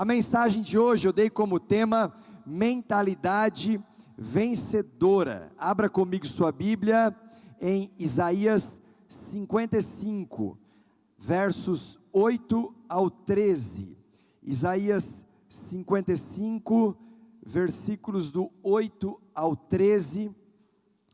A mensagem de hoje eu dei como tema mentalidade vencedora. Abra comigo sua Bíblia em Isaías 55, versos 8 ao 13. Isaías 55, versículos do 8 ao 13.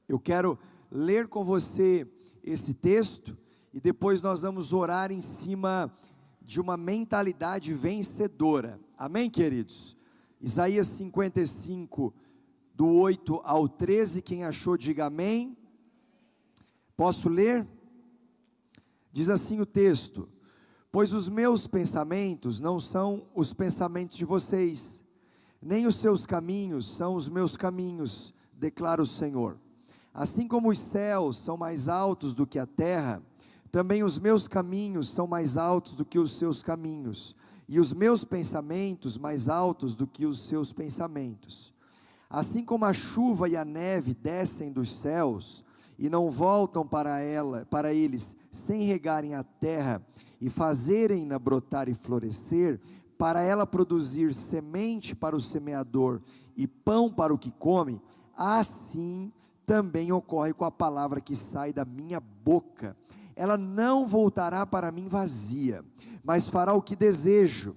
Eu quero ler com você esse texto e depois nós vamos orar em cima de uma mentalidade vencedora. Amém, queridos? Isaías 55, do 8 ao 13, quem achou diga amém. Posso ler? Diz assim o texto: pois os meus pensamentos não são os pensamentos de vocês, nem os seus caminhos são os meus caminhos, declara o Senhor. Assim como os céus são mais altos do que a terra, também os meus caminhos são mais altos do que os seus caminhos, e os meus pensamentos mais altos do que os seus pensamentos. Assim como a chuva e a neve descem dos céus, e não voltam para eles, sem regarem a terra, e fazerem-na brotar e florescer, para ela produzir semente para o semeador, e pão para o que come, assim também ocorre com a palavra que sai da minha boca. Ela não voltará para mim vazia, mas fará o que desejo,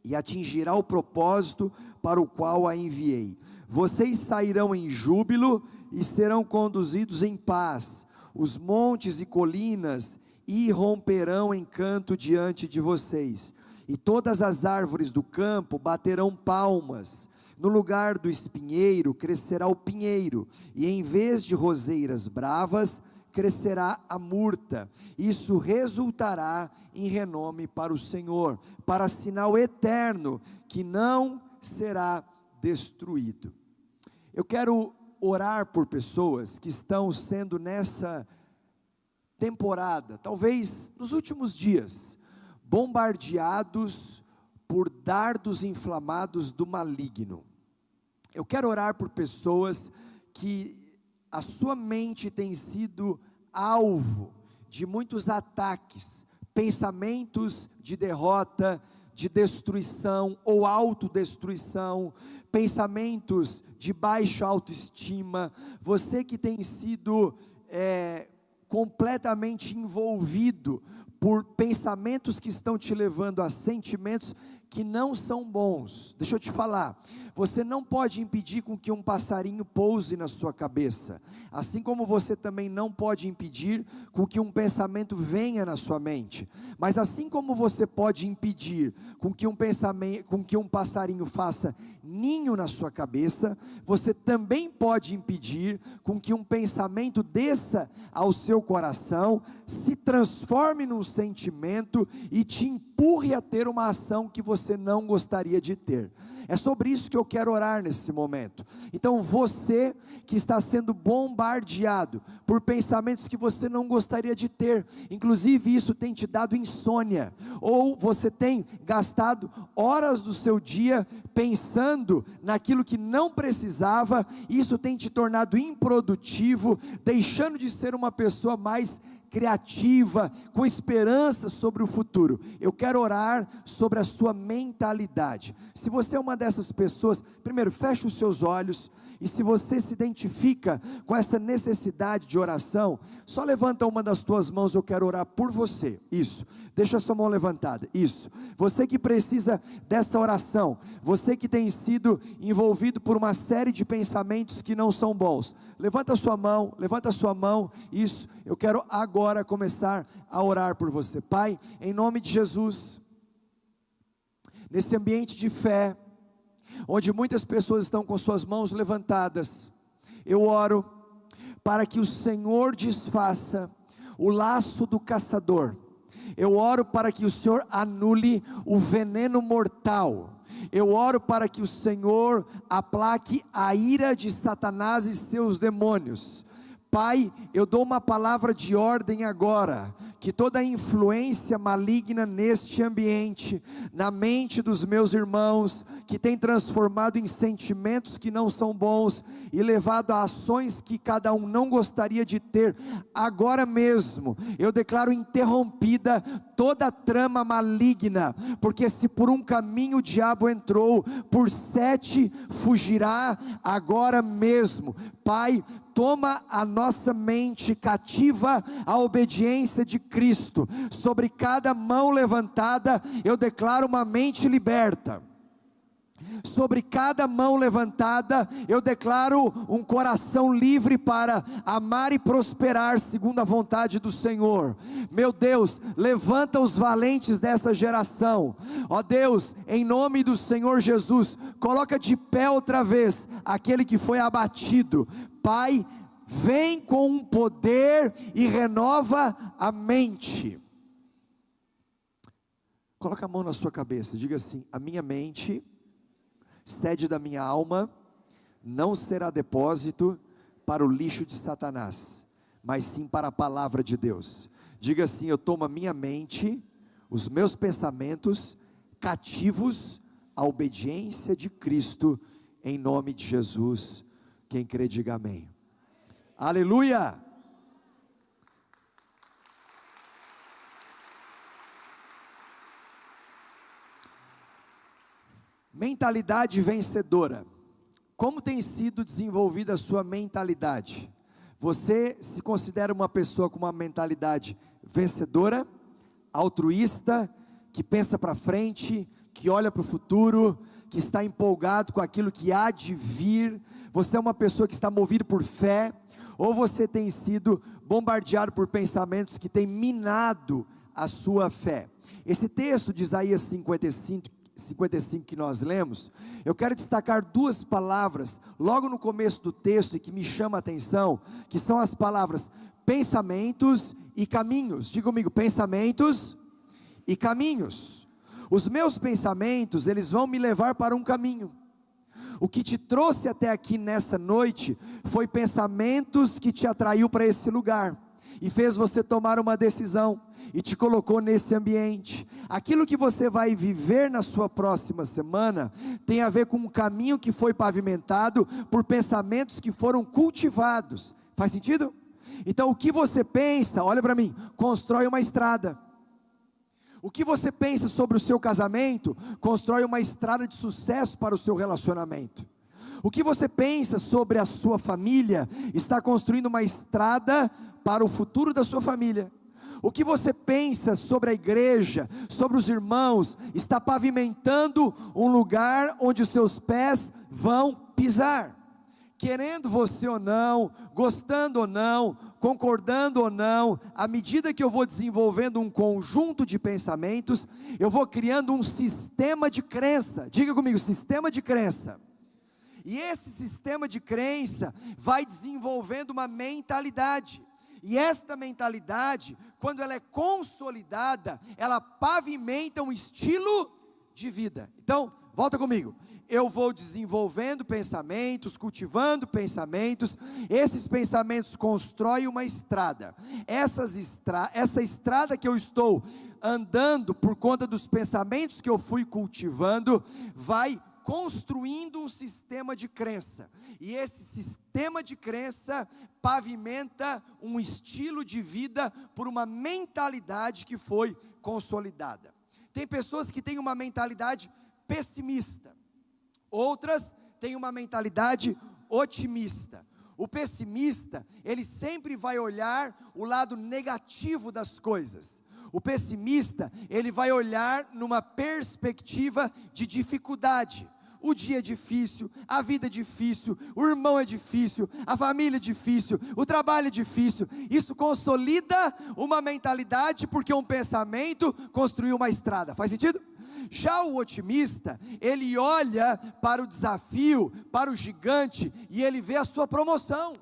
e atingirá o propósito para o qual a enviei. Vocês sairão em júbilo, e serão conduzidos em paz. Os montes e colinas irromperão em canto diante de vocês, e todas as árvores do campo baterão palmas. No lugar do espinheiro crescerá o pinheiro, e em vez de roseiras bravas, crescerá a murta. Isso resultará em renome para o Senhor, para sinal eterno, que não será destruído. Eu quero orar por pessoas que estão sendo nessa temporada, talvez nos últimos dias, bombardeados por dardos inflamados do maligno. Eu quero orar por pessoas que a sua mente tem sido alvo de muitos ataques, pensamentos de derrota, de destruição ou autodestruição, pensamentos de baixa autoestima. Você que tem sido completamente envolvido por pensamentos que estão te levando a sentimentos que não são bons. Deixa eu te falar, você não pode impedir com que um passarinho pouse na sua cabeça, assim como você também não pode impedir com que um pensamento venha na sua mente, mas assim como você pode impedir com que um passarinho faça ninho na sua cabeça, você também pode impedir com que um pensamento desça ao seu coração, se transforme num sentimento e te empurre a ter uma ação que você não gostaria de ter. É sobre isso que eu quero orar nesse momento. Então você que está sendo bombardeado por pensamentos que você não gostaria de ter, inclusive isso tem te dado insônia, ou você tem gastado horas do seu dia pensando naquilo que não precisava, isso tem te tornado improdutivo, deixando de ser uma pessoa mais criativa, com esperança sobre o futuro. Eu quero orar sobre a sua mentalidade. Se você é uma dessas pessoas, primeiro feche os seus olhos, e se você se identifica com essa necessidade de oração, só levanta uma das tuas mãos, eu quero orar por você. Isso, deixa a sua mão levantada. Isso, você que precisa dessa oração, você que tem sido envolvido por uma série de pensamentos que não são bons, levanta a sua mão. Isso, eu quero agora começar a orar por você. Pai, em nome de Jesus, nesse ambiente de fé, onde muitas pessoas estão com suas mãos levantadas, eu oro para que o Senhor desfaça o laço do caçador. Eu oro para que o Senhor anule o veneno mortal. Eu oro para que o Senhor aplaque a ira de Satanás e seus demônios. Pai, eu dou uma palavra de ordem agora, que toda influência maligna neste ambiente, na mente dos meus irmãos, que tem transformado em sentimentos que não são bons, e levado a ações que cada um não gostaria de ter, agora mesmo, eu declaro interrompida toda trama maligna, porque se por um caminho o diabo entrou, por 7 fugirá agora mesmo. Pai, toma a nossa mente cativa à obediência de Cristo. Sobre cada mão levantada, eu declaro uma mente liberta. Sobre cada mão levantada, eu declaro um coração livre para amar e prosperar segundo a vontade do Senhor. Meu Deus, levanta os valentes dessa geração. Ó Deus, em nome do Senhor Jesus, coloca de pé outra vez aquele que foi abatido. Pai, vem com um poder e renova a mente. Coloca a mão na sua cabeça, diga assim: a minha mente, sede da minha alma, não será depósito para o lixo de Satanás, mas sim para a palavra de Deus. Diga assim: eu tomo a minha mente, os meus pensamentos cativos à obediência de Cristo, em nome de Jesus. Quem crê, diga amém. Aleluia! Mentalidade vencedora. Como tem sido desenvolvida a sua mentalidade? Você se considera uma pessoa com uma mentalidade vencedora, altruísta, que pensa para frente, que olha para o futuro, que está empolgado com aquilo que há de vir? Você é uma pessoa que está movida por fé, ou você tem sido bombardeado por pensamentos que têm minado a sua fé? Esse texto de Isaías 55 que nós lemos, eu quero destacar 2 palavras, logo no começo do texto, e que me chama a atenção, que são as palavras pensamentos e caminhos. Diga comigo: pensamentos e caminhos. Os meus pensamentos, eles vão me levar para um caminho. O que te trouxe até aqui nessa noite, foi pensamentos que te atraiu para esse lugar, e fez você tomar uma decisão, e te colocou nesse ambiente. Aquilo que você vai viver na sua próxima semana, tem a ver com um caminho que foi pavimentado, por pensamentos que foram cultivados. Faz sentido? Então o que você pensa, olha para mim, constrói uma estrada. O que você pensa sobre o seu casamento, constrói uma estrada de sucesso para o seu relacionamento. O que você pensa sobre a sua família, está construindo uma estrada para o futuro da sua família. O que você pensa sobre a igreja, sobre os irmãos, está pavimentando um lugar onde os seus pés vão pisar. Querendo você ou não, gostando ou não, concordando ou não, à medida que eu vou desenvolvendo um conjunto de pensamentos, eu vou criando um sistema de crença. Diga comigo: sistema de crença. E esse sistema de crença vai desenvolvendo uma mentalidade. E esta mentalidade, quando ela é consolidada, ela pavimenta um estilo de vida. Então, volta comigo. Eu vou desenvolvendo pensamentos, cultivando pensamentos. Esses pensamentos constroem uma estrada. Essa estrada que eu estou andando, por conta dos pensamentos que eu fui cultivando, vai construindo um sistema de crença, e esse sistema de crença pavimenta um estilo de vida por uma mentalidade que foi consolidada. Tem pessoas que têm uma mentalidade pessimista, outras têm uma mentalidade otimista. O pessimista, ele sempre vai olhar o lado negativo das coisas. O pessimista, ele vai olhar numa perspectiva de dificuldade. O dia é difícil, a vida é difícil, o irmão é difícil, a família é difícil, o trabalho é difícil. Isso consolida uma mentalidade, porque um pensamento construiu uma estrada. Faz sentido? Já o otimista, ele olha para o desafio, para o gigante, e ele vê a sua promoção.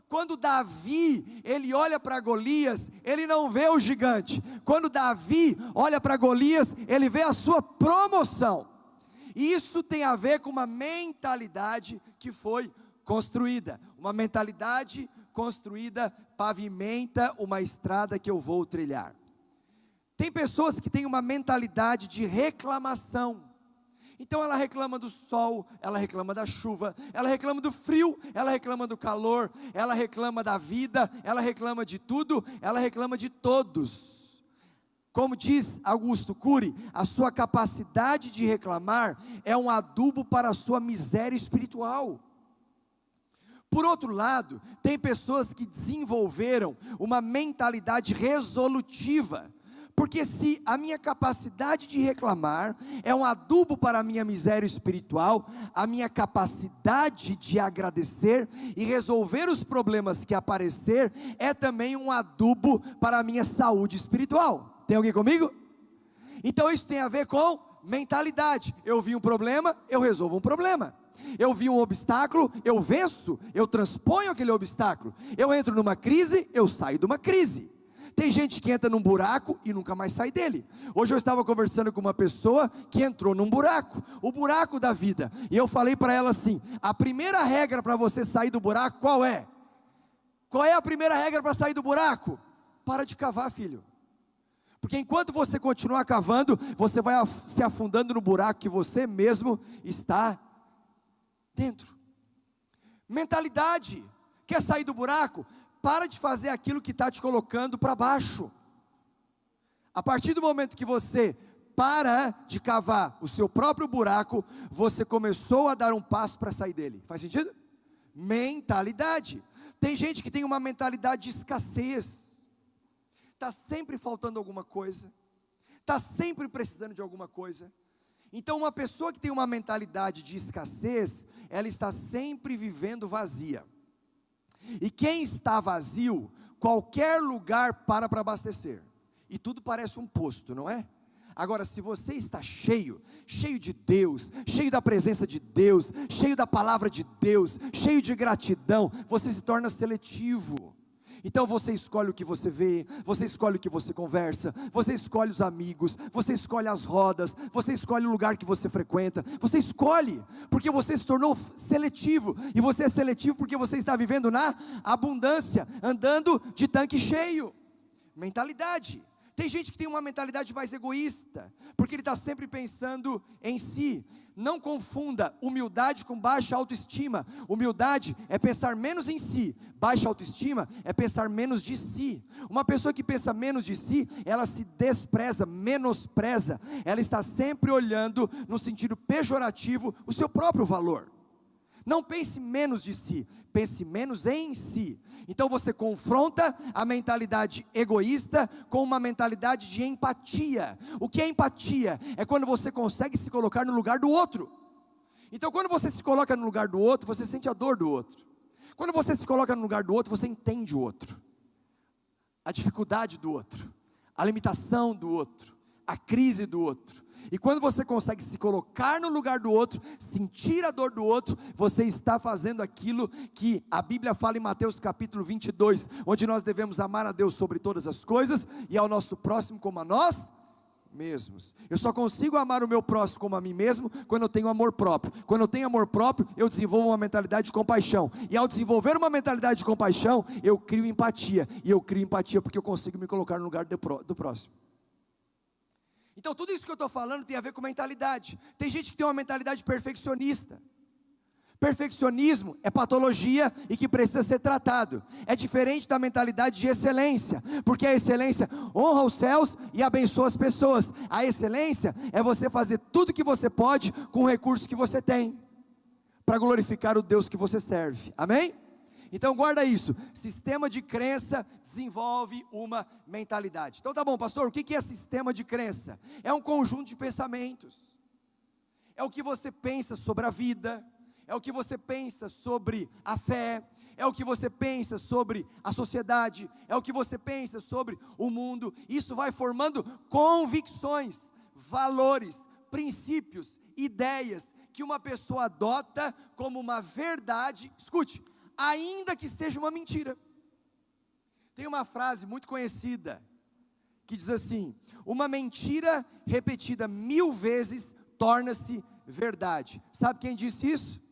Quando Davi, ele olha para Golias, ele não vê o gigante. Quando Davi olha para Golias, ele vê a sua promoção. E isso tem a ver com uma mentalidade que foi construída. Uma mentalidade construída pavimenta uma estrada que eu vou trilhar. Tem pessoas que têm uma mentalidade de reclamação. Então ela reclama do sol, ela reclama da chuva, ela reclama do frio, ela reclama do calor, ela reclama da vida, ela reclama de tudo, ela reclama de todos. Como diz Augusto Cury, a sua capacidade de reclamar é um adubo para a sua miséria espiritual. Por outro lado, tem pessoas que desenvolveram uma mentalidade resolutiva. Porque se a minha capacidade de reclamar é um adubo para a minha miséria espiritual, a minha capacidade de agradecer e resolver os problemas que aparecer é também um adubo para a minha saúde espiritual. Tem alguém comigo? Então isso tem a ver com mentalidade. Eu vi um problema, eu resolvo um problema. Eu vi um obstáculo, eu venço, eu transponho aquele obstáculo. Eu entro numa crise, eu saio de uma crise. Tem gente que entra num buraco e nunca mais sai dele. Hoje eu estava conversando com uma pessoa que entrou num buraco, o buraco da vida. E eu falei para ela assim: a primeira regra para você sair do buraco, qual é? Qual é a primeira regra para sair do buraco? Para de cavar, filho. Porque enquanto você continuar cavando, você vai se afundando no buraco que você mesmo está dentro. Mentalidade. Quer sair do buraco? Para de fazer aquilo que está te colocando para baixo. A partir do momento que você para de cavar o seu próprio buraco, você começou a dar um passo para sair dele. Faz sentido? Mentalidade. Tem gente que tem uma mentalidade de escassez. Está sempre faltando alguma coisa. Está sempre precisando de alguma coisa. Então uma pessoa que tem uma mentalidade de escassez, ela está sempre vivendo vazia. E quem está vazio, qualquer lugar para abastecer. E tudo parece um posto, não é? Agora, se você está cheio de Deus, cheio da presença de Deus, cheio da palavra de Deus, cheio de gratidão, você se torna seletivo. Então você escolhe o que você vê, você escolhe o que você conversa, você escolhe os amigos, você escolhe as rodas, você escolhe o lugar que você frequenta, você escolhe, porque você se tornou seletivo, e você é seletivo porque você está vivendo na abundância, andando de tanque cheio. Mentalidade. Tem gente que tem uma mentalidade mais egoísta, porque ele está sempre pensando em si. Não confunda humildade com baixa autoestima. Humildade é pensar menos em si. Baixa autoestima é pensar menos de si. Uma pessoa que pensa menos de si, ela se despreza, menospreza. Ela está sempre olhando no sentido pejorativo o seu próprio valor. Não pense menos de si, pense menos em si. Então você confronta a mentalidade egoísta com uma mentalidade de empatia. O que é empatia? É quando você consegue se colocar no lugar do outro. Então quando você se coloca no lugar do outro, você sente a dor do outro. Quando você se coloca no lugar do outro, você entende o outro, a dificuldade do outro, a limitação do outro, a crise do outro. E quando você consegue se colocar no lugar do outro, sentir a dor do outro, você está fazendo aquilo que a Bíblia fala em Mateus capítulo 22, onde nós devemos amar a Deus sobre todas as coisas, e ao nosso próximo como a nós mesmos. Eu só consigo amar o meu próximo como a mim mesmo, quando eu tenho amor próprio. Quando eu tenho amor próprio, eu desenvolvo uma mentalidade de compaixão, e ao desenvolver uma mentalidade de compaixão, eu crio empatia, e eu crio empatia porque eu consigo me colocar no lugar do próximo. Então tudo isso que eu estou falando tem a ver com mentalidade. Tem gente que tem uma mentalidade perfeccionista. Perfeccionismo é patologia e que precisa ser tratado. É diferente da mentalidade de excelência, porque a excelência honra os céus e abençoa as pessoas. A excelência é você fazer tudo que você pode com o recurso que você tem, para glorificar o Deus que você serve. Amém? Então guarda isso, sistema de crença desenvolve uma mentalidade. Então tá bom, pastor, o que é sistema de crença? É um conjunto de pensamentos, é o que você pensa sobre a vida, é o que você pensa sobre a fé, é o que você pensa sobre a sociedade, é o que você pensa sobre o mundo. Isso vai formando convicções, valores, princípios, ideias, que uma pessoa adota como uma verdade, escute, ainda que seja uma mentira. Tem uma frase muito conhecida, que diz assim: uma mentira repetida 1000 vezes torna-se verdade. Sabe quem disse isso?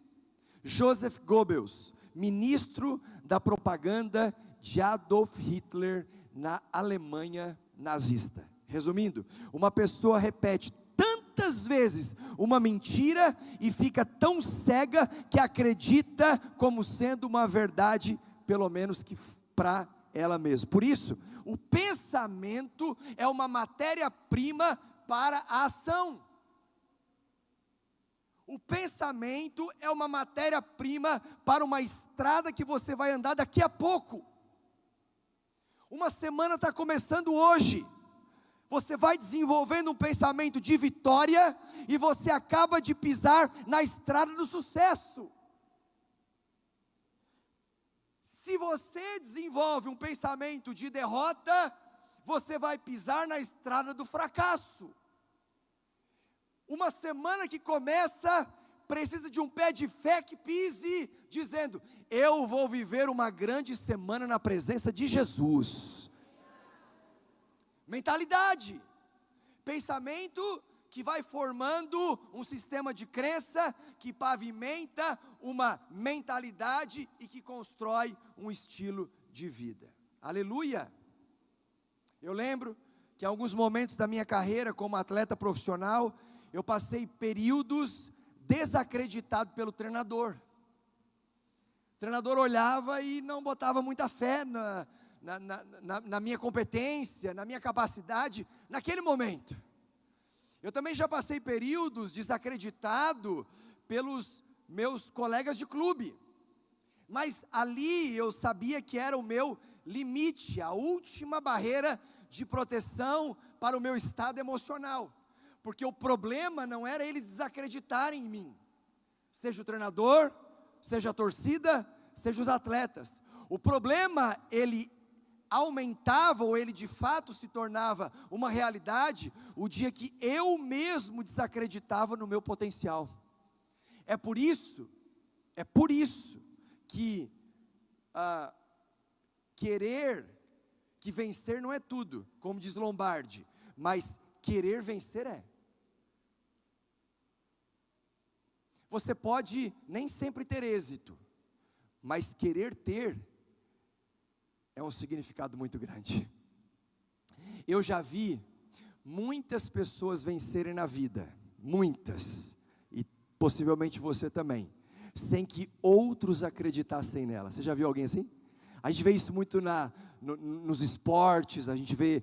Joseph Goebbels, ministro da propaganda de Adolf Hitler na Alemanha nazista. Resumindo, uma pessoa repete tantas vezes uma mentira e fica tão cega que acredita como sendo uma verdade, pelo menos que para ela mesma. Por isso, o pensamento é uma matéria-prima para a ação. O pensamento é uma matéria-prima para uma estrada que você vai andar daqui a pouco. Uma semana está começando hoje. Você vai desenvolvendo um pensamento de vitória e você acaba de pisar na estrada do sucesso. Se você desenvolve um pensamento de derrota, você vai pisar na estrada do fracasso. Uma semana que começa, precisa de um pé de fé que pise, dizendo: eu vou viver uma grande semana na presença de Jesus. Mentalidade, pensamento que vai formando um sistema de crença, que pavimenta uma mentalidade e que constrói um estilo de vida. Aleluia! Eu lembro que em alguns momentos da minha carreira como atleta profissional, eu passei períodos desacreditado pelo treinador. O treinador olhava e não botava muita fé na minha competência, na minha capacidade, naquele momento. Eu também já passei períodos desacreditado pelos meus colegas de clube, mas ali eu sabia que era o meu limite, a última barreira de proteção para o meu estado emocional, porque o problema não era eles desacreditarem em mim, seja o treinador, seja a torcida, seja os atletas. O problema, ele aumentava, ou ele de fato se tornava uma realidade, o dia que eu mesmo desacreditava no meu potencial. É por isso que querer que vencer não é tudo, como diz Lombardi, mas querer vencer é. Você pode nem sempre ter êxito, mas querer ter é um significado muito grande. Eu já vi muitas pessoas vencerem na vida, muitas, e possivelmente você também, sem que outros acreditassem nela. Você já viu alguém assim? A gente vê isso muito nos esportes, a gente vê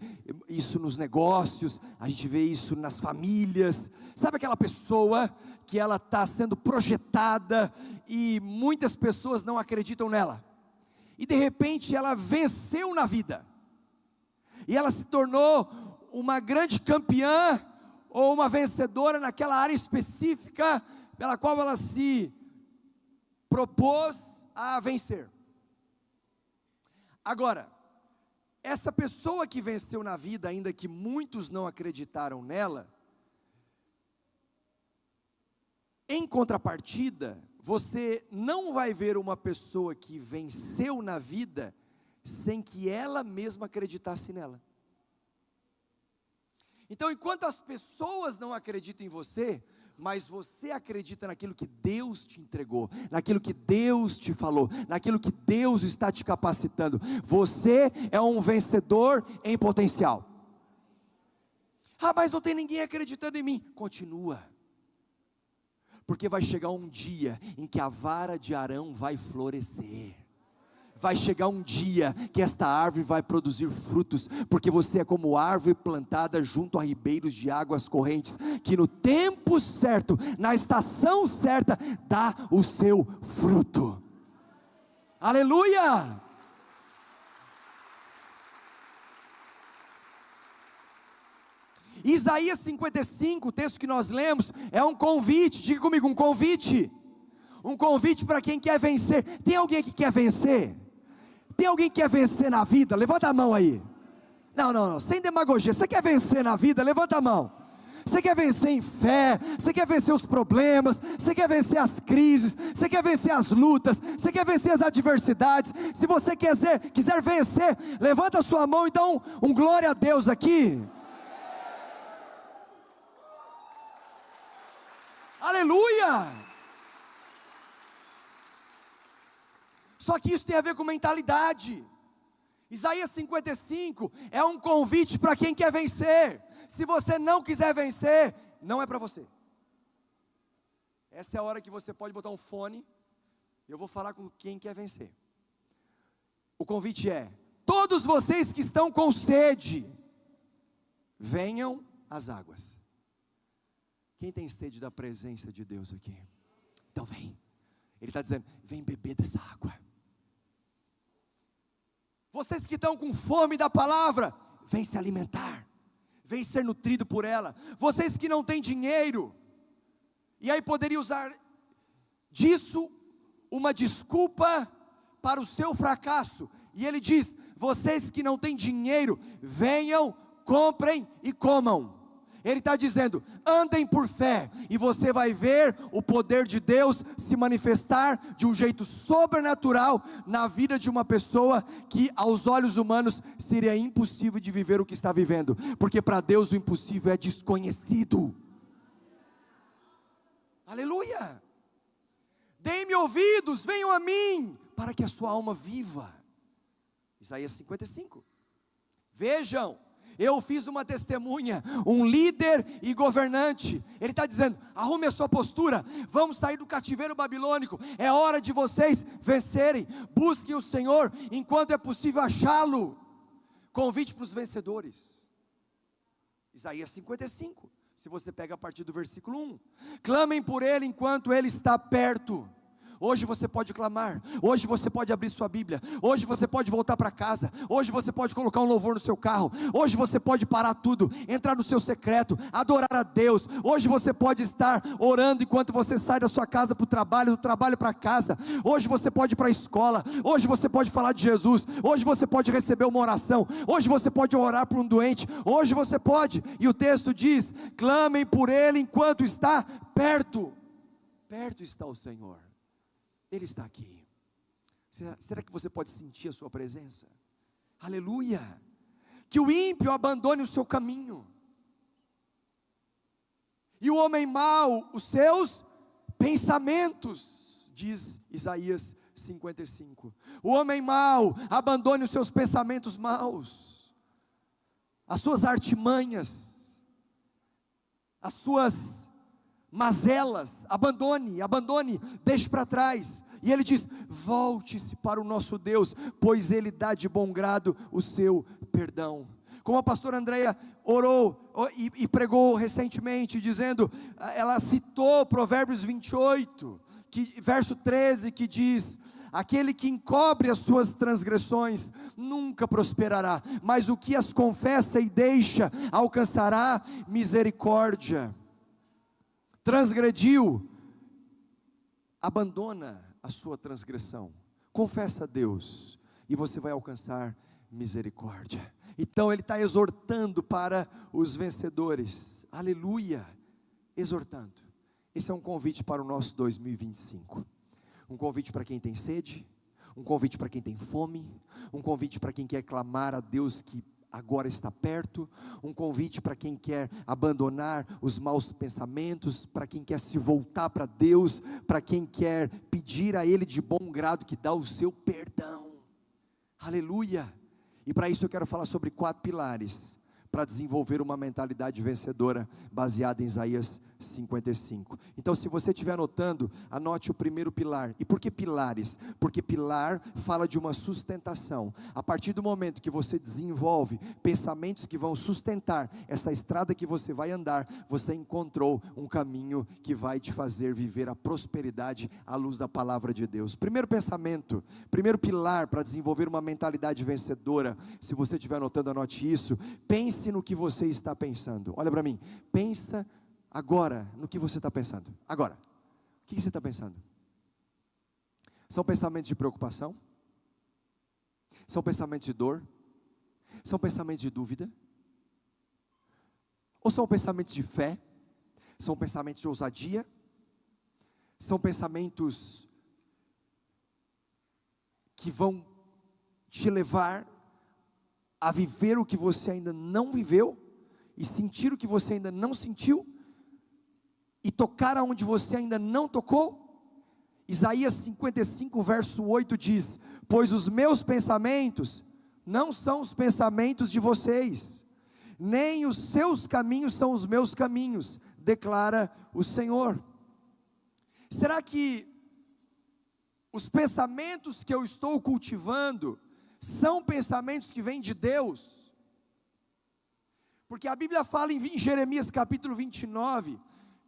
isso nos negócios, a gente vê isso nas famílias. Sabe aquela pessoa que ela está sendo projetada e muitas pessoas não acreditam nela? E de repente ela venceu na vida, e ela se tornou uma grande campeã, ou uma vencedora naquela área específica, pela qual ela se propôs a vencer. Agora, essa pessoa que venceu na vida, ainda que muitos não acreditaram nela, em contrapartida, você não vai ver uma pessoa que venceu na vida sem que ela mesma acreditasse nela. Então, enquanto as pessoas não acreditam em você, mas você acredita naquilo que Deus te entregou, naquilo que Deus te falou, naquilo que Deus está te capacitando, você é um vencedor em potencial. Ah, mas não tem ninguém acreditando em mim. Continua. Porque vai chegar um dia em que a vara de Arão vai florescer. Vai chegar um dia que esta árvore vai produzir frutos, porque você é como árvore plantada junto a ribeiros de águas correntes, que no tempo certo, na estação certa, dá o seu fruto. Aleluia! Isaías 55, o texto que nós lemos, é um convite. Diga comigo, um convite. Um convite para quem quer vencer. Tem alguém que quer vencer? Tem alguém que quer vencer na vida? Levanta a mão aí. Não, sem demagogia. Você quer vencer na vida? Levanta a mão. Você quer vencer em fé? Você quer vencer os problemas? Você quer vencer as crises? Você quer vencer as lutas? Você quer vencer as adversidades? Se você quiser vencer, levanta a sua mão e dá um glória a Deus aqui. Aleluia! Só que isso tem a ver com mentalidade. Isaías 55 é um convite para quem quer vencer. Se você não quiser vencer, não é para você. Essa é a hora que você pode botar um fone. Eu vou falar com quem quer vencer. O convite é: todos vocês que estão com sede, venham às águas. Quem tem sede da presença de Deus aqui? Então vem. Ele está dizendo: vem beber dessa água. Vocês que estão com fome da palavra, vem se alimentar, vem ser nutrido por ela. Vocês que não têm dinheiro, e aí poderia usar disso uma desculpa para o seu fracasso, e ele diz: vocês que não têm dinheiro, venham, comprem e comam. Ele está dizendo: andem por fé, e você vai ver o poder de Deus se manifestar de um jeito sobrenatural na vida de uma pessoa que aos olhos humanos seria impossível de viver o que está vivendo, porque para Deus o impossível é desconhecido. Aleluia! Deem-me ouvidos, venham a mim, para que a sua alma viva. Isaías 55. Vejam, eu fiz uma testemunha, um líder e governante. Ele está dizendo: arrume a sua postura, vamos sair do cativeiro babilônico. É hora de vocês vencerem. Busquem o Senhor enquanto é possível achá-lo. Convite para os vencedores. Isaías 55. Se você pega a partir do versículo 1. Clamem por Ele enquanto Ele está perto. Hoje você pode clamar, hoje você pode abrir sua Bíblia, hoje você pode voltar para casa, hoje você pode colocar um louvor no seu carro, hoje você pode parar tudo, entrar no seu secreto, adorar a Deus. Hoje você pode estar orando enquanto você sai da sua casa para o trabalho, do trabalho para casa. Hoje você pode ir para a escola, hoje você pode falar de Jesus, hoje você pode receber uma oração, hoje você pode orar por um doente, hoje você pode. E o texto diz: clamem por Ele enquanto está perto. Perto está o Senhor. Ele está aqui. Será que você pode sentir a sua presença? Aleluia! Que o ímpio abandone o seu caminho, e o homem mau os seus pensamentos, diz Isaías 55. O homem mau abandone os seus pensamentos maus, as suas artimanhas, as suas mazelas, abandone, deixe para trás. E ele diz: volte-se para o nosso Deus, pois Ele dá de bom grado o seu perdão. Como a pastora Andréia orou e pregou recentemente, dizendo, ela citou Provérbios 28, verso 13, que diz: aquele que encobre as suas transgressões nunca prosperará, mas o que as confessa e deixa alcançará misericórdia. Transgrediu, abandona a sua transgressão, confessa a Deus, e você vai alcançar misericórdia. Então ele está exortando para os vencedores, aleluia, exortando. Esse é um convite para o nosso 2025, um convite para quem tem sede, um convite para quem tem fome, um convite para quem quer clamar a Deus que agora está perto, um convite para quem quer abandonar os maus pensamentos, para quem quer se voltar para Deus, para quem quer pedir a Ele de bom grado que dá o seu perdão, aleluia. E para isso eu quero falar sobre 4 pilares, para desenvolver uma mentalidade vencedora, baseada em Isaías 55. Então, se você estiver anotando, anote o primeiro pilar. E por que pilares? Porque pilar fala de uma sustentação. A partir do momento que você desenvolve pensamentos que vão sustentar essa estrada que você vai andar, você encontrou um caminho que vai te fazer viver a prosperidade à luz da palavra de Deus. Primeiro pensamento, primeiro pilar para desenvolver uma mentalidade vencedora. Se você estiver anotando, anote isso. Pense no que você está pensando. Olha para mim, pensa agora no que você está pensando. Agora, o que você está pensando? São pensamentos de preocupação? São pensamentos de dor? São pensamentos de dúvida? Ou são pensamentos de fé? São pensamentos de ousadia? São pensamentos que vão te levar a viver o que você ainda não viveu, e sentir o que você ainda não sentiu, e tocar aonde você ainda não tocou, Isaías 55, verso 8 diz: pois os meus pensamentos não são os pensamentos de vocês, nem os seus caminhos são os meus caminhos, declara o Senhor. Será que os pensamentos que eu estou cultivando são pensamentos que vêm de Deus? Porque a Bíblia fala em Jeremias capítulo 29,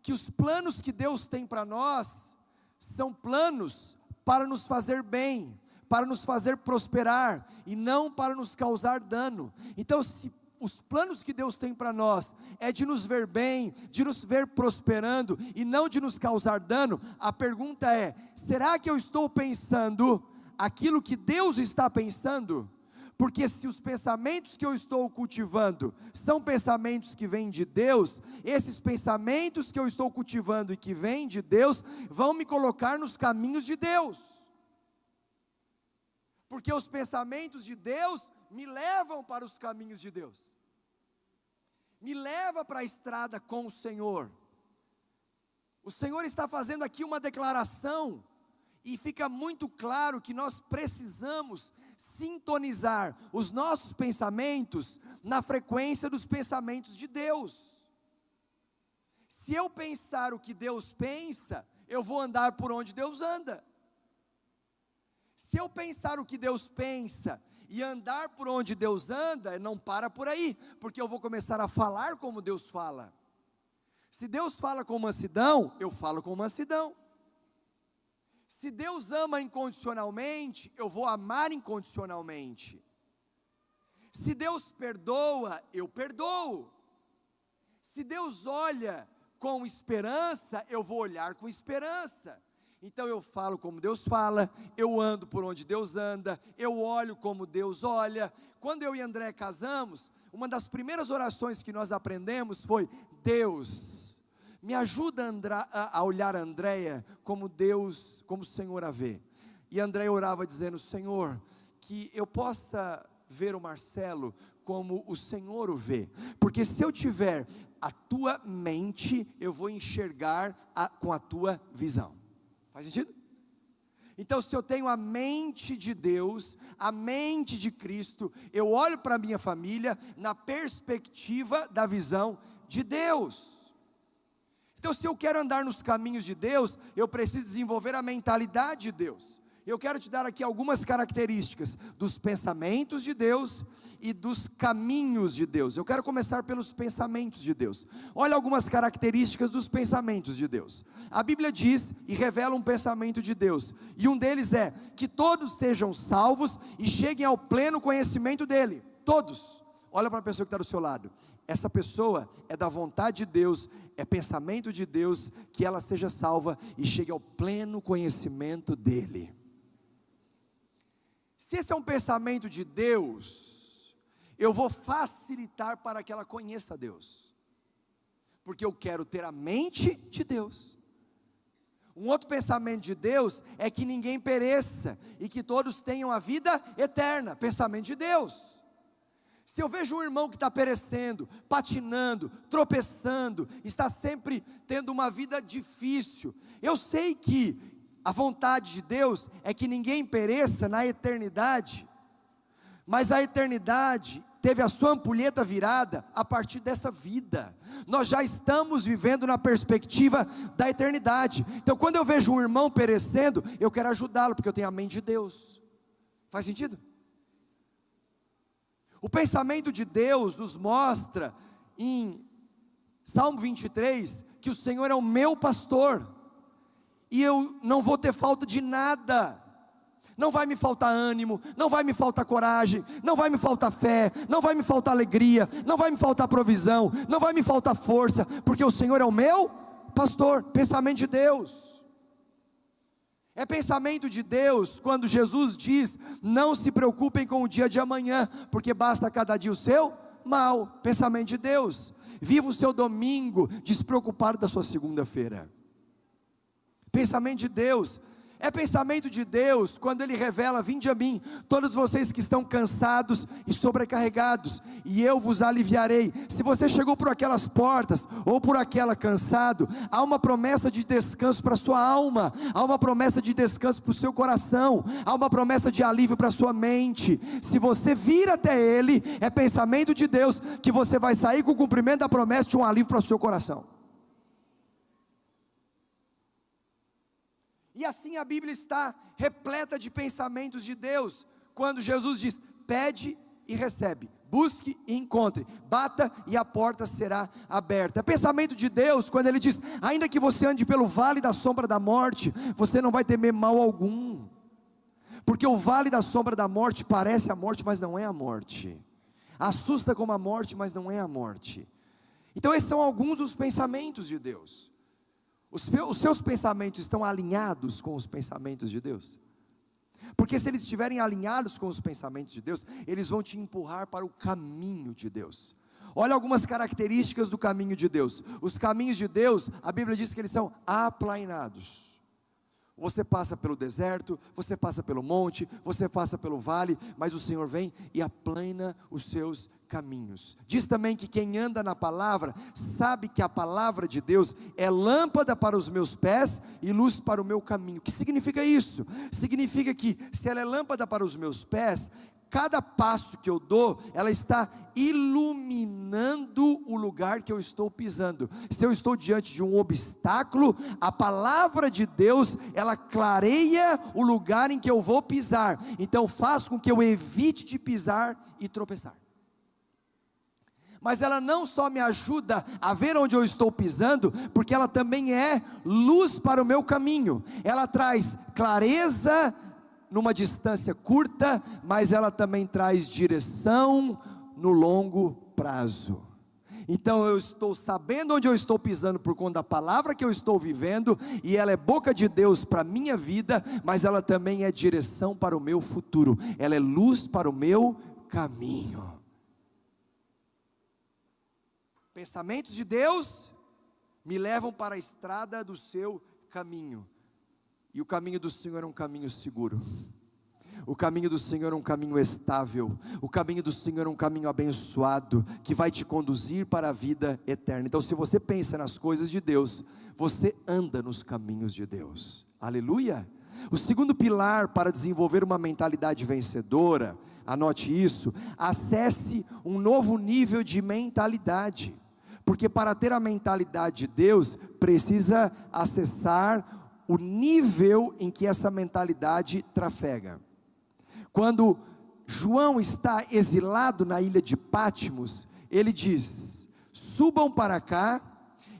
que os planos que Deus tem para nós, são planos para nos fazer bem, para nos fazer prosperar, e não para nos causar dano. Então, se os planos que Deus tem para nós, é de nos ver bem, de nos ver prosperando, e não de nos causar dano, a pergunta é: será que eu estou pensando aquilo que Deus está pensando? Porque se os pensamentos que eu estou cultivando, são pensamentos que vêm de Deus, esses pensamentos que eu estou cultivando e que vêm de Deus, vão me colocar nos caminhos de Deus, porque os pensamentos de Deus, me levam para os caminhos de Deus, me leva para a estrada com o Senhor. O Senhor está fazendo aqui uma declaração, e fica muito claro que nós precisamos sintonizar os nossos pensamentos na frequência dos pensamentos de Deus. Se eu pensar o que Deus pensa, eu vou andar por onde Deus anda. Se eu pensar o que Deus pensa e andar por onde Deus anda, não para por aí, porque eu vou começar a falar como Deus fala. Se Deus fala com mansidão, eu falo com mansidão. Se Deus ama incondicionalmente, eu vou amar incondicionalmente. Se Deus perdoa, eu perdoo. Se Deus olha com esperança, eu vou olhar com esperança. Então eu falo como Deus fala, eu ando por onde Deus anda, eu olho como Deus olha. Quando eu e André casamos, uma das primeiras orações que nós aprendemos foi: Deus, me ajuda a olhar a Andréia como Deus, como o Senhor a vê. E Andréia orava dizendo: Senhor, que eu possa ver o Marcelo como o Senhor o vê, porque se eu tiver a tua mente, eu vou enxergar com a tua visão. Faz sentido? Então, se eu tenho a mente de Deus, a mente de Cristo, eu olho para a minha família na perspectiva da visão de Deus. Então, se eu quero andar nos caminhos de Deus, eu preciso desenvolver a mentalidade de Deus. Eu quero te dar aqui algumas características dos pensamentos de Deus e dos caminhos de Deus. Eu quero começar pelos pensamentos de Deus. Olha algumas características dos pensamentos de Deus. A Bíblia diz e revela um pensamento de Deus, e um deles é que todos sejam salvos e cheguem ao pleno conhecimento dele. Todos. Olha para a pessoa que está do seu lado. Essa pessoa é da vontade de Deus, é pensamento de Deus, que ela seja salva e chegue ao pleno conhecimento dele. Se esse é um pensamento de Deus, eu vou facilitar para que ela conheça Deus, porque eu quero ter a mente de Deus. Um outro pensamento de Deus é que ninguém pereça e que todos tenham a vida eterna. Pensamento de Deus. Se eu vejo um irmão que está perecendo, patinando, tropeçando, está sempre tendo uma vida difícil, eu sei que a vontade de Deus é que ninguém pereça na eternidade, mas a eternidade teve a sua ampulheta virada a partir dessa vida. Nós já estamos vivendo na perspectiva da eternidade. Então, quando eu vejo um irmão perecendo, eu quero ajudá-lo, porque eu tenho a mente de Deus. Faz sentido? O pensamento de Deus nos mostra em Salmo 23, que o Senhor é o meu pastor, e eu não vou ter falta de nada. Não vai me faltar ânimo, não vai me faltar coragem, não vai me faltar fé, não vai me faltar alegria, não vai me faltar provisão, não vai me faltar força, porque o Senhor é o meu pastor. Pensamento de Deus. É pensamento de Deus quando Jesus diz: não se preocupem com o dia de amanhã, porque basta cada dia o seu mal. Pensamento de Deus. Viva o seu domingo despreocupado da sua segunda-feira. Pensamento de Deus É pensamento de Deus quando Ele revela: vinde a mim, todos vocês que estão cansados e sobrecarregados, e eu vos aliviarei. Se você chegou por aquelas portas, ou por aquela cansado, há uma promessa de descanso para a sua alma, há uma promessa de descanso para o seu coração, há uma promessa de alívio para a sua mente. Se você vir até Ele, é pensamento de Deus que você vai sair com o cumprimento da promessa de um alívio para o seu coração. E assim a Bíblia está repleta de pensamentos de Deus, quando Jesus diz: pede e recebe, busque e encontre, bata e a porta será aberta. É pensamento de Deus quando Ele diz: ainda que você ande pelo vale da sombra da morte, você não vai temer mal algum, porque o vale da sombra da morte parece a morte, mas não é a morte, assusta como a morte, mas não é a morte. Então esses são alguns dos pensamentos de Deus. Os seus pensamentos estão alinhados com os pensamentos de Deus? Porque se eles estiverem alinhados com os pensamentos de Deus, eles vão te empurrar para o caminho de Deus. Olha algumas características do caminho de Deus. Os caminhos de Deus, a Bíblia diz que eles são aplainados. Você passa pelo deserto, você passa pelo monte, você passa pelo vale, mas o Senhor vem e aplana os seus caminhos. Diz também que quem anda na palavra, sabe que a palavra de Deus é lâmpada para os meus pés e luz para o meu caminho. O que significa isso? Significa que se ela é lâmpada para os meus pés, cada passo que eu dou, ela está iluminando o lugar que eu estou pisando. Se eu estou diante de um obstáculo, a palavra de Deus, ela clareia o lugar em que eu vou pisar, então faz com que eu evite de pisar e tropeçar. Mas ela não só me ajuda a ver onde eu estou pisando, porque ela também é luz para o meu caminho. Ela traz clareza numa distância curta, mas ela também traz direção no longo prazo. Então eu estou sabendo onde eu estou pisando por conta da palavra que eu estou vivendo, e ela é boca de Deus para a minha vida, mas ela também é direção para o meu futuro, ela é luz para o meu caminho. Pensamentos de Deus me levam para a estrada do seu caminho, e o caminho do Senhor é um caminho seguro, o caminho do Senhor é um caminho estável, o caminho do Senhor é um caminho abençoado, que vai te conduzir para a vida eterna. Então se você pensa nas coisas de Deus, você anda nos caminhos de Deus, aleluia. O segundo pilar para desenvolver uma mentalidade vencedora, anote isso: acesse um novo nível de mentalidade, porque para ter a mentalidade de Deus, precisa acessar o nível em que essa mentalidade trafega. Quando João está exilado na ilha de Patmos, ele diz: subam para cá,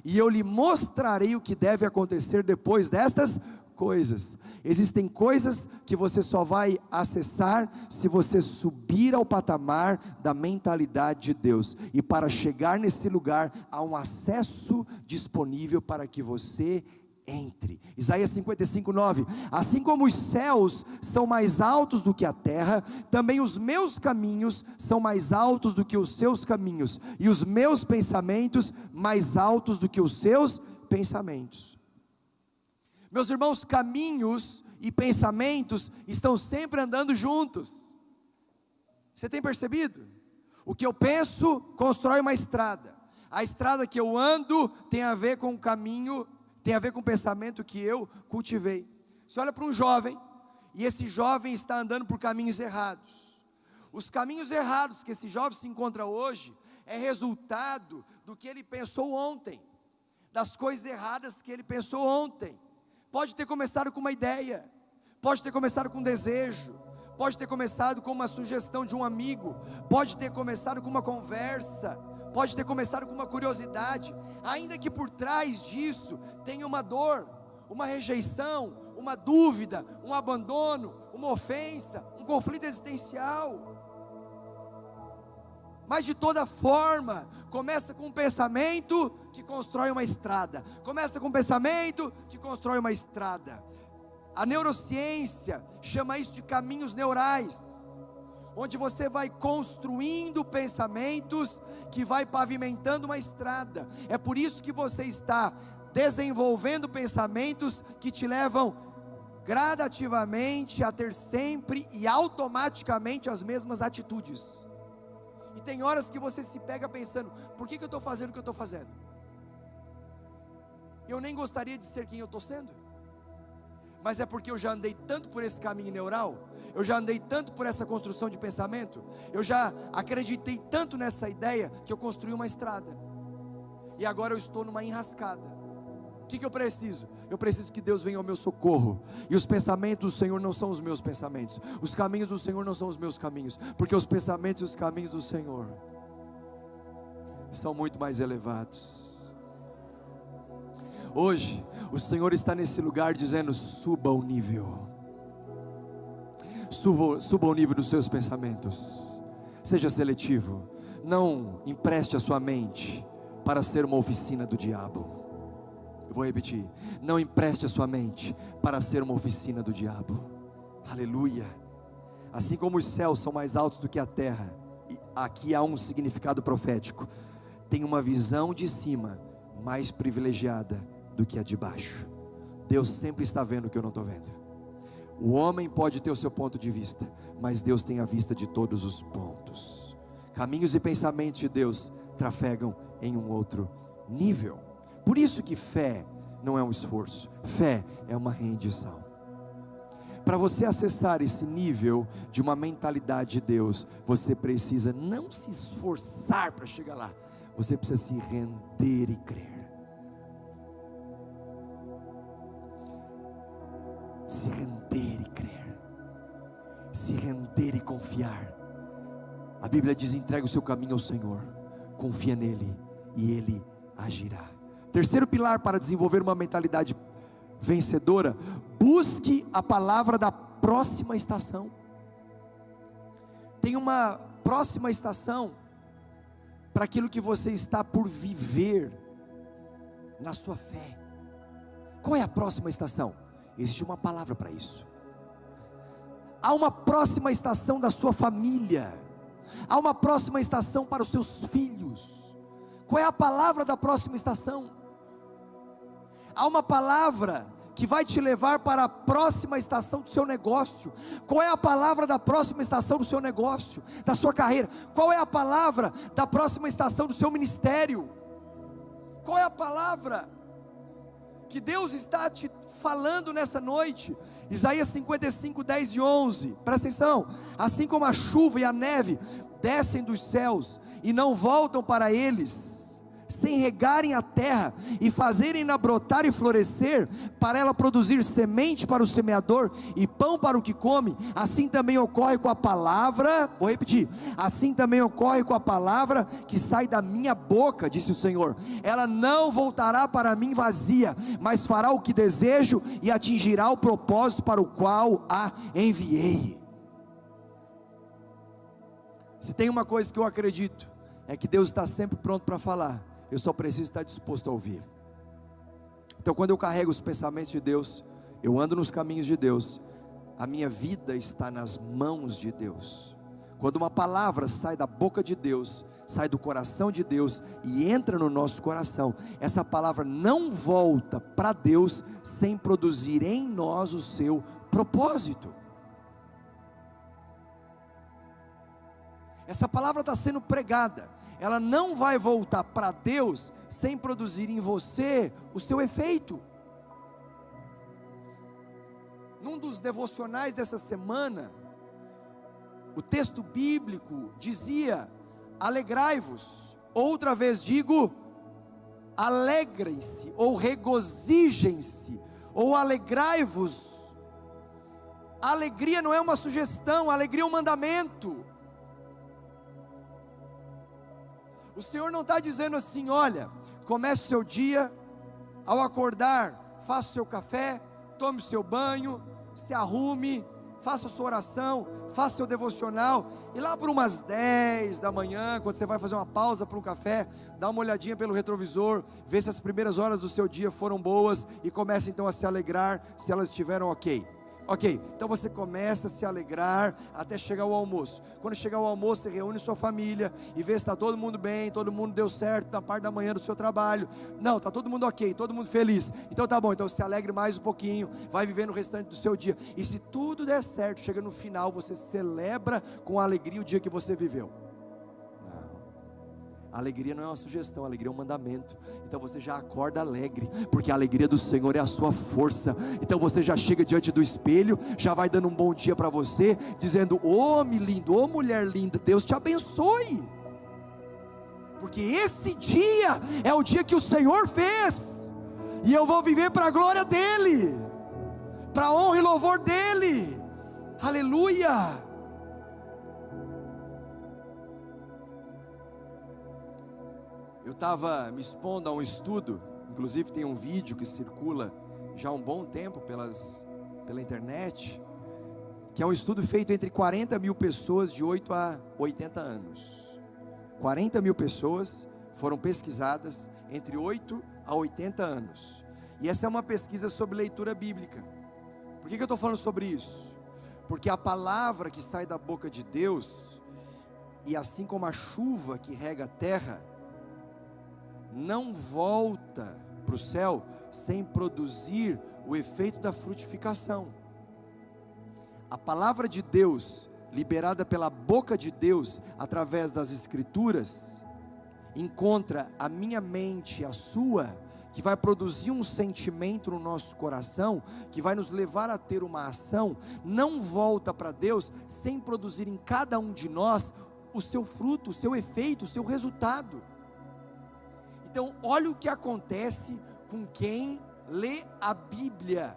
e eu lhe mostrarei o que deve acontecer depois destas coisas. Existem coisas que você só vai acessar se você subir ao patamar da mentalidade de Deus, e para chegar nesse lugar, há um acesso disponível para que você entre. Isaías 55:9: assim como os céus são mais altos do que a terra, também os meus caminhos são mais altos do que os seus caminhos, e os meus pensamentos mais altos do que os seus pensamentos. Meus irmãos, caminhos e pensamentos estão sempre andando juntos. Você tem percebido? O que eu penso constrói uma estrada, a estrada que eu ando tem a ver com o caminho, tem a ver com o pensamento que eu cultivei. Você olha para um jovem, e esse jovem está andando por caminhos errados. Os caminhos errados que esse jovem se encontra hoje, é resultado do que ele pensou ontem, das coisas erradas que ele pensou ontem. Pode ter começado com uma ideia, pode ter começado com um desejo, pode ter começado com uma sugestão de um amigo, pode ter começado com uma conversa, pode ter começado com uma curiosidade, ainda que por trás disso tenha uma dor, uma rejeição, uma dúvida, um abandono, uma ofensa, um conflito existencial. Mas de toda forma, começa com um pensamento que constrói uma estrada, começa com um pensamento que constrói uma estrada. A neurociência chama isso de caminhos neurais, onde você vai construindo pensamentos que vai pavimentando uma estrada. É por isso que você está desenvolvendo pensamentos que te levam gradativamente a ter sempre e automaticamente as mesmas atitudes. E tem horas que você se pega pensando: por que eu estou fazendo o que eu estou fazendo? Eu nem gostaria de ser quem eu estou sendo, mas é porque eu já andei tanto por esse caminho neural, eu já andei tanto por essa construção de pensamento, eu já acreditei tanto nessa ideia, que eu construí uma estrada, e agora eu estou numa enrascada. O que eu preciso? Eu preciso que Deus venha ao meu socorro, e os pensamentos do Senhor não são os meus pensamentos, os caminhos do Senhor não são os meus caminhos, porque os pensamentos e os caminhos do Senhor são muito mais elevados. Hoje, o Senhor está nesse lugar dizendo: suba o nível, suba o nível dos seus pensamentos, seja seletivo, não empreste a sua mente para ser uma oficina do diabo. Eu vou repetir: não empreste a sua mente para ser uma oficina do diabo. Aleluia. Assim como os céus são mais altos do que a terra, e aqui há um significado profético, tem uma visão de cima mais privilegiada do que a de baixo. Deus sempre está vendo o que eu não estou vendo. O homem pode ter o seu ponto de vista, mas Deus tem a vista de todos os pontos. Caminhos e pensamentos de Deus trafegam em um outro nível. Por isso que fé não é um esforço, fé é uma rendição. Para você acessar esse nível de uma mentalidade de Deus, você precisa não se esforçar para chegar lá, você precisa se render e crer. Se render e crer, se render e confiar. A Bíblia diz: entrega o seu caminho ao Senhor, confia nele e Ele agirá. Terceiro pilar para desenvolver uma mentalidade vencedora: busque a palavra da próxima estação. Tem uma próxima estação para aquilo que você está por viver na sua fé. Qual é a próxima estação? Existe uma palavra para isso. Há uma próxima estação da sua família, há uma próxima estação para os seus filhos. Qual é a palavra da próxima estação? Há uma palavra que vai te levar para a próxima estação do seu negócio. Qual é a palavra da próxima estação do seu negócio, da sua carreira? Qual é a palavra da próxima estação do seu ministério? Qual é a palavra que Deus está te falando nessa noite? Isaías 55, 10 e 11, presta atenção: assim como a chuva e a neve descem dos céus e não voltam para eles, sem regarem a terra e fazerem-na brotar e florescer, para ela produzir semente para o semeador e pão para o que come, assim também ocorre com a palavra, vou repetir, assim também ocorre com a palavra que sai da minha boca, disse o Senhor. Ela não voltará para mim vazia, mas fará o que desejo e atingirá o propósito para o qual a enviei. Se tem uma coisa que eu acredito, é que Deus está sempre pronto para falar, eu só preciso estar disposto a ouvir. Então, quando eu carrego os pensamentos de Deus, eu ando nos caminhos de Deus, a minha vida está nas mãos de Deus. Quando uma palavra sai da boca de Deus, sai do coração de Deus e entra no nosso coração, essa palavra não volta para Deus sem produzir em nós o seu propósito. Essa palavra está sendo pregada, ela não vai voltar para Deus sem produzir em você o seu efeito. Num dos devocionais dessa semana, o texto bíblico dizia: alegrai-vos. Outra vez digo, alegrem-se, ou regozijem-se, ou alegrai-vos. A alegria não é uma sugestão, a alegria é um mandamento. O Senhor não está dizendo assim: olha, comece o seu dia, ao acordar, faça o seu café, tome o seu banho, se arrume, faça a sua oração, faça o seu devocional, e lá por umas 10 da manhã, quando você vai fazer uma pausa para um café, dá uma olhadinha pelo retrovisor, vê se as primeiras horas do seu dia foram boas, e comece então a se alegrar, se elas estiveram ok. Ok, então você começa a se alegrar até chegar ao almoço. Quando chegar ao almoço, você reúne sua família e vê se está todo mundo bem, todo mundo deu certo na parte da manhã do seu trabalho. Não, está todo mundo ok, todo mundo feliz. Então tá bom, então se alegre mais um pouquinho, vai vivendo o restante do seu dia. E se tudo der certo, chega no final, você celebra com alegria o dia que você viveu. A alegria não é uma sugestão, a alegria é um mandamento. Então você já acorda alegre, porque a alegria do Senhor é a sua força. Então você já chega diante do espelho, já vai dando um bom dia para você, dizendo: homem lindo, ô mulher linda, Deus te abençoe, porque esse dia é o dia que o Senhor fez, e eu vou viver para a glória dEle, para a honra e louvor dEle. Aleluia. Eu estava me expondo a um estudo, inclusive tem um vídeo que circula já há um bom tempo pela internet, que é um estudo feito entre 40 mil pessoas de 8 a 80 anos. 40 mil pessoas foram pesquisadas entre 8 a 80 anos, e essa é uma pesquisa sobre leitura bíblica. Por que eu estou falando sobre isso? Porque a palavra que sai da boca de Deus, e assim como a chuva que rega a terra, não volta para o céu sem produzir o efeito da frutificação. A palavra de Deus, liberada pela boca de Deus, através das Escrituras, encontra a minha mente e a sua, que vai produzir um sentimento no nosso coração, que vai nos levar a ter uma ação. Não volta para Deus sem produzir em cada um de nós o seu fruto, o seu efeito, o seu resultado. Então, olha o que acontece com quem lê a Bíblia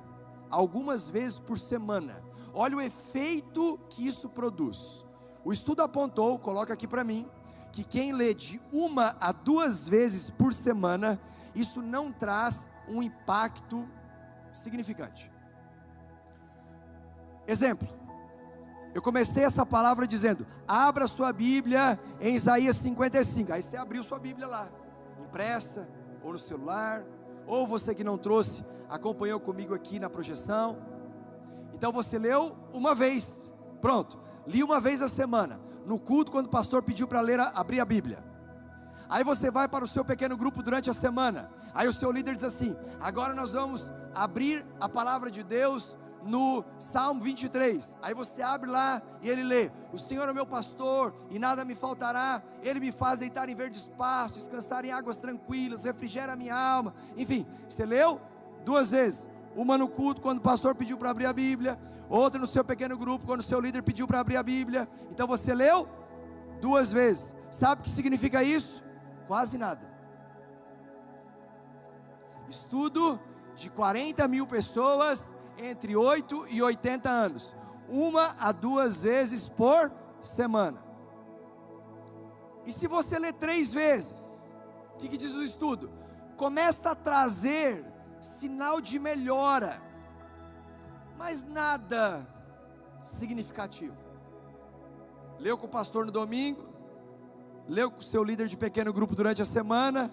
algumas vezes por semana. Olha o efeito que isso produz. O estudo apontou, coloca aqui para mim, que quem lê de 1 a 2 vezes por semana, isso não traz um impacto significante. Exemplo, eu comecei essa palavra dizendo: abra sua Bíblia em Isaías 55. Aí você abriu sua Bíblia lá, impressa, ou no celular, ou você que não trouxe, acompanhou comigo aqui na projeção. Então você leu uma vez, pronto, li uma vez a semana, no culto quando o pastor pediu para ler, abrir a Bíblia. Aí você vai para o seu pequeno grupo durante a semana, aí o seu líder diz assim: agora nós vamos abrir a palavra de Deus no Salmo 23, aí você abre lá e ele lê: o Senhor é o meu pastor e nada me faltará, Ele me faz deitar em verdes pastos, descansar em águas tranquilas, refrigera a minha alma. Enfim, você leu 2 vezes, uma no culto quando o pastor pediu para abrir a Bíblia, outra no seu pequeno grupo quando o seu líder pediu para abrir a Bíblia. Então você leu 2 vezes, sabe o que significa isso? Quase nada. Estudo de 40 mil pessoas entre 8 e 80 anos, 1 a 2 vezes por semana. E se você lê 3 vezes, o que diz o estudo? Começa a trazer sinal de melhora, mas nada significativo. Leu com o pastor no domingo, leu com o seu líder de pequeno grupo durante a semana,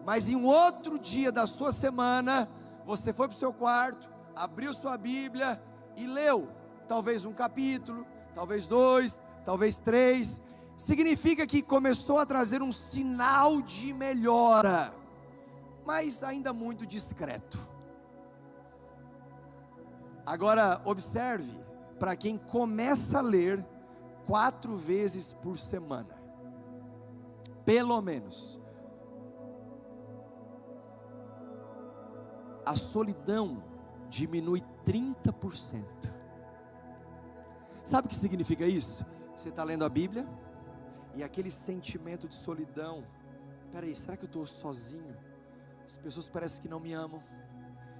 mas em um outro dia da sua semana, você foi para o seu quarto, abriu sua Bíblia e leu, talvez um capítulo, talvez 2, talvez 3, significa que começou a trazer um sinal de melhora, mas ainda muito discreto. Agora observe, para quem começa a ler 4 vezes por semana, pelo menos, a solidão diminui 30%. Sabe o que significa isso? Você está lendo a Bíblia e aquele sentimento de solidão: peraí, será que eu estou sozinho? As pessoas parecem que não me amam.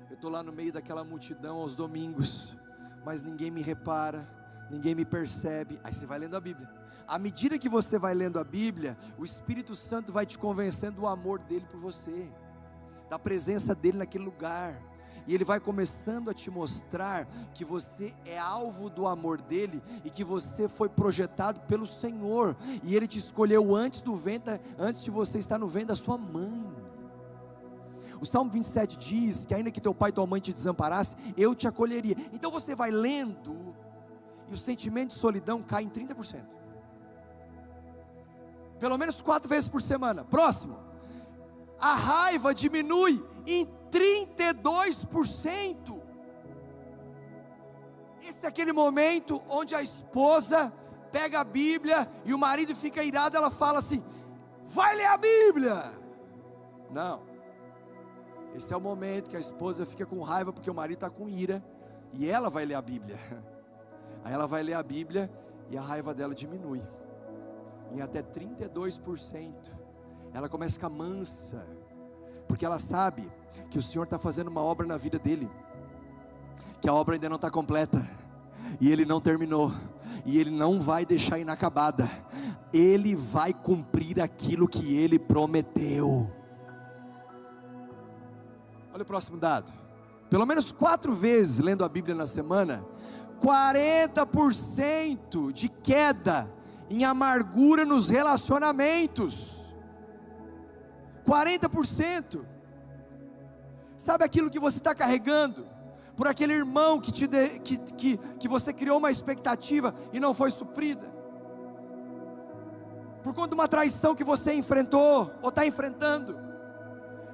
Eu estou lá no meio daquela multidão aos domingos, mas ninguém me repara, ninguém me percebe. Aí você vai lendo a Bíblia. À medida que você vai lendo a Bíblia, o Espírito Santo vai te convencendo do amor dele por você, da presença dele naquele lugar, e ele vai começando a te mostrar que você é alvo do amor dele, e que você foi projetado pelo Senhor, e ele te escolheu antes de você estar no ventre da sua mãe. O Salmo 27 diz que ainda que teu pai e tua mãe te desamparasse, eu te acolheria. Então você vai lendo, e o sentimento de solidão cai em 30%. Pelo menos 4 vezes por semana. Próximo. A raiva diminui em 32%. Esse é aquele momento onde a esposa pega a Bíblia e o marido fica irado. Ela fala assim: vai ler a Bíblia. Não. Esse é o momento que a esposa fica com raiva porque o marido está com ira, e ela vai ler a Bíblia. Aí ela vai ler a Bíblia e a raiva dela diminui em até 32%. Ela começa a ficar mansa, porque ela sabe que o Senhor está fazendo uma obra na vida dele, que a obra ainda não está completa, e Ele não terminou, e Ele não vai deixar inacabada. Ele vai cumprir aquilo que Ele prometeu. Olha o próximo dado. Pelo menos 4 vezes lendo a Bíblia na semana, 40% de queda em amargura nos relacionamentos. 40%. Sabe aquilo que você está carregando, por aquele irmão que você criou uma expectativa e não foi suprida, por conta de uma traição que você enfrentou ou está enfrentando.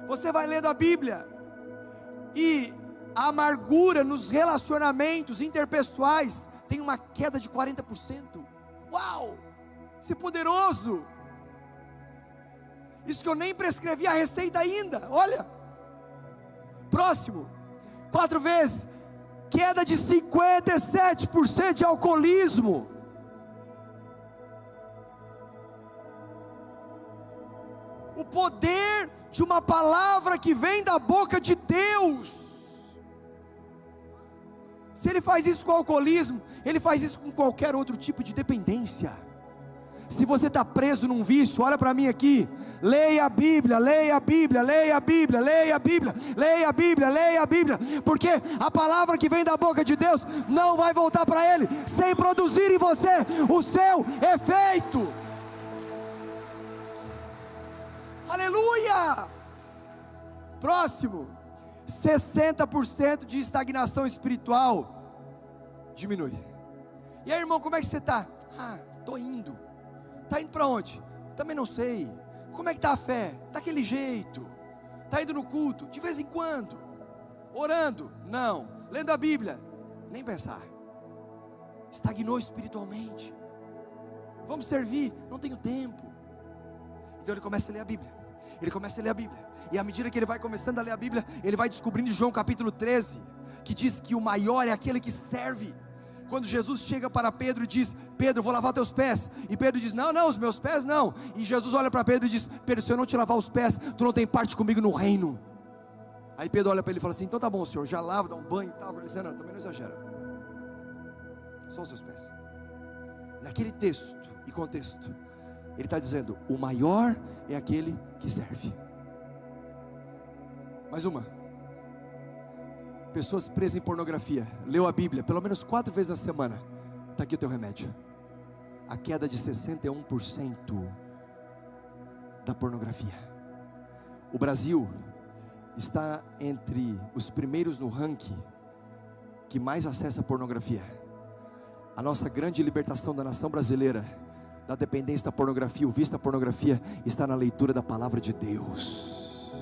Você vai lendo a Bíblia, e a amargura nos relacionamentos interpessoais tem uma queda de 40%. Uau! Isso é poderoso. Isso que eu nem prescrevi a receita ainda. Olha, próximo. 4 vezes, queda de 57% de alcoolismo. O poder de uma palavra que vem da boca de Deus. Se Ele faz isso com o alcoolismo, Ele faz isso com qualquer outro tipo de dependência. Se você está preso num vício, olha para mim aqui. Leia a Bíblia, leia a Bíblia, leia a Bíblia, leia a Bíblia, leia a Bíblia, leia a Bíblia, porque a palavra que vem da boca de Deus não vai voltar para Ele sem produzir em você o seu efeito. Aleluia! Próximo. 60% de estagnação espiritual diminui. E aí, irmão, como é que você está? Estou indo. Está indo para onde? Também não sei. Como é que está a fé? Daquele jeito. Está indo no culto? De vez em quando. Orando? Não. Lendo a Bíblia? Nem pensar. Estagnou espiritualmente. Vamos servir? Não tenho tempo. Então ele começa a ler a Bíblia. Ele começa a ler a Bíblia, e à medida que ele vai começando a ler a Bíblia, ele vai descobrindo em João capítulo 13, que diz que o maior é aquele que serve. Quando Jesus chega para Pedro e diz: Pedro, vou lavar teus pés. E Pedro diz: não, os meus pés não. E Jesus olha para Pedro e diz: Pedro, se eu não te lavar os pés, tu não tem parte comigo no reino. Aí Pedro olha para ele e fala assim: então tá bom, Senhor, já lava, dá um banho e tal. Ele diz: não, também não exagera, só os seus pés. Naquele texto e contexto, ele está dizendo: o maior é aquele que serve. Mais uma. Pessoas presas em pornografia. Leu a Bíblia pelo menos 4 vezes na semana. Está aqui o teu remédio. A queda de 61% da pornografia. O Brasil está entre os primeiros no ranking que mais acessa pornografia. A nossa grande libertação da nação brasileira da dependência da pornografia, o vício da pornografia, está na leitura da palavra de Deus.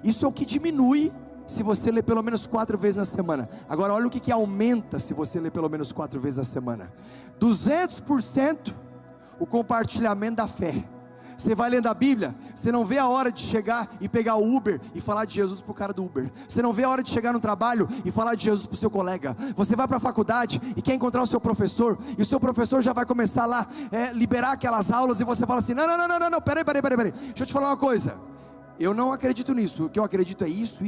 Isso é o que diminui se você ler pelo menos 4 vezes na semana. Agora olha o que aumenta se você ler pelo menos 4 vezes na semana: 200% o compartilhamento da fé. Você vai lendo a Bíblia, você não vê a hora de chegar e pegar o Uber e falar de Jesus para o cara do Uber. Você não vê a hora de chegar no trabalho e falar de Jesus para o seu colega. Você vai para a faculdade e quer encontrar o seu professor, e o seu professor já vai começar lá, liberar aquelas aulas, e você fala assim: não, peraí, deixa eu te falar uma coisa. Eu não acredito nisso, o que eu acredito é isso.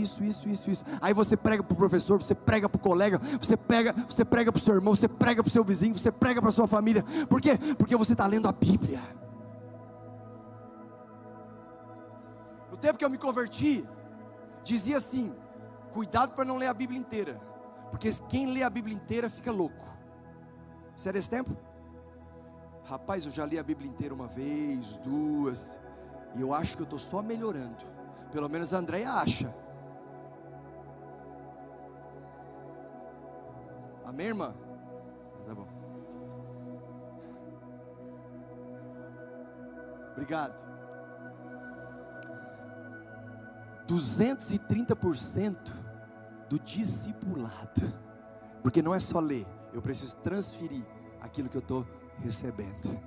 Aí você prega para o professor, você prega para o colega, você prega para o seu irmão, você prega para o seu vizinho, você prega para a sua família. Por quê? Porque você está lendo a Bíblia. No tempo que eu me converti, dizia assim: cuidado para não ler a Bíblia inteira, porque quem lê a Bíblia inteira fica louco. Você é desse tempo? Rapaz, eu já li a Bíblia inteira 1 vez, 2, e eu acho que eu estou só melhorando, Pelo menos a Andréia acha. Amém, irmã? Tá bom. Obrigado. 230% do discipulado. Porque não é só ler, eu preciso transferir aquilo que eu estou recebendo.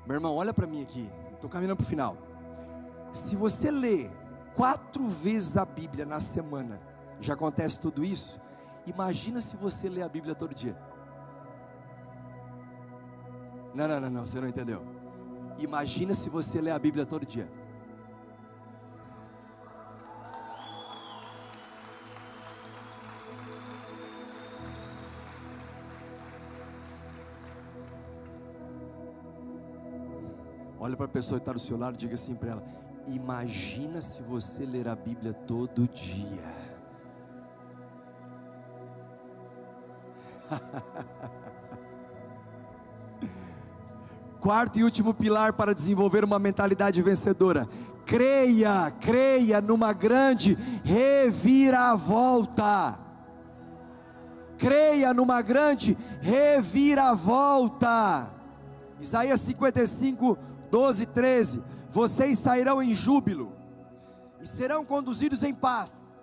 Meu irmão, olha para mim aqui, estou caminhando para o final. Se você lê 4 vezes a Bíblia na semana, já acontece tudo isso. Imagina se você lê a Bíblia todo dia. Não, você não entendeu. Imagina se você lê a Bíblia todo dia. Olha para a pessoa que está do seu lado e diga assim para ela: imagina se você ler a Bíblia todo dia. Quarto e último pilar para desenvolver uma mentalidade vencedora: creia numa grande reviravolta. Creia numa grande reviravolta. Isaías 55, 12, 13: vocês sairão em júbilo e serão conduzidos em paz,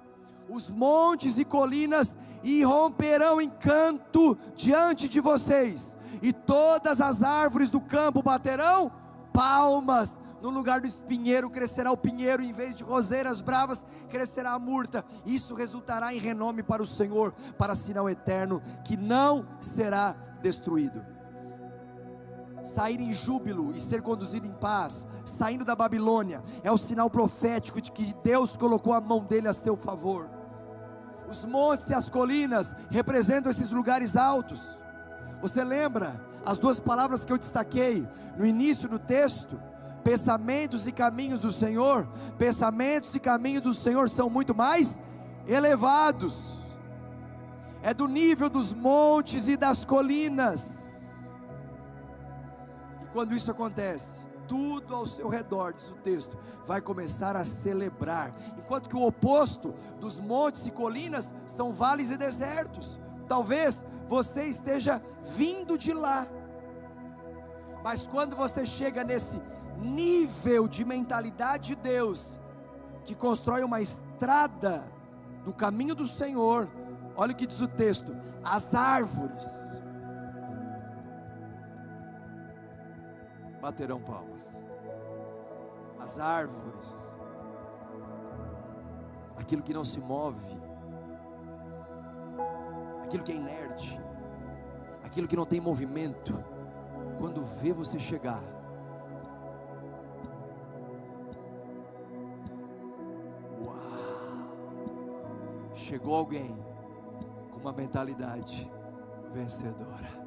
os montes e colinas irromperão em canto diante de vocês, e todas as árvores do campo baterão palmas. No lugar do espinheiro crescerá o pinheiro, em vez de roseiras bravas crescerá a murta. Isso resultará em renome para o Senhor, para sinal eterno que não será destruído. Sair em júbilo e ser conduzido em paz, saindo da Babilônia, é o sinal profético de que Deus colocou a mão dele a seu favor. Os montes e as colinas representam esses lugares altos. Você lembra as 2 palavras que eu destaquei no início do texto? Pensamentos e caminhos do Senhor. Pensamentos e caminhos do Senhor são muito mais elevados. É do nível dos montes e das colinas. E quando isso acontece, tudo ao seu redor, diz o texto, vai começar a celebrar. Enquanto que o oposto dos montes e colinas são vales e desertos. Talvez você esteja vindo de lá, mas quando você chega nesse nível de mentalidade de Deus, que constrói uma estrada do caminho do Senhor, olha o que diz o texto: as árvores baterão palmas. As árvores, aquilo que não se move, aquilo que é inerte, aquilo que não tem movimento, quando vê você chegar, uau, chegou alguém com uma mentalidade vencedora.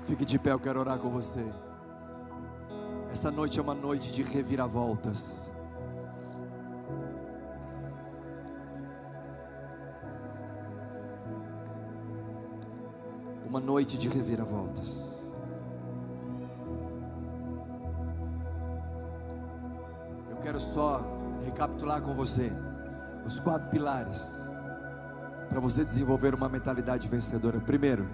Fique de pé, eu quero orar com você. Essa noite é uma noite de reviravoltas. Uma noite de reviravoltas. Eu quero só recapitular com você os 4 pilares para você desenvolver uma mentalidade vencedora. Primeiro,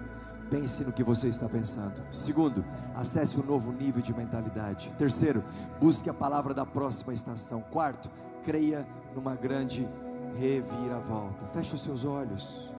pense no que você está pensando. Segundo, acesse um novo nível de mentalidade. Terceiro, busque a palavra da próxima estação. Quarto, creia numa grande reviravolta. Feche os seus olhos.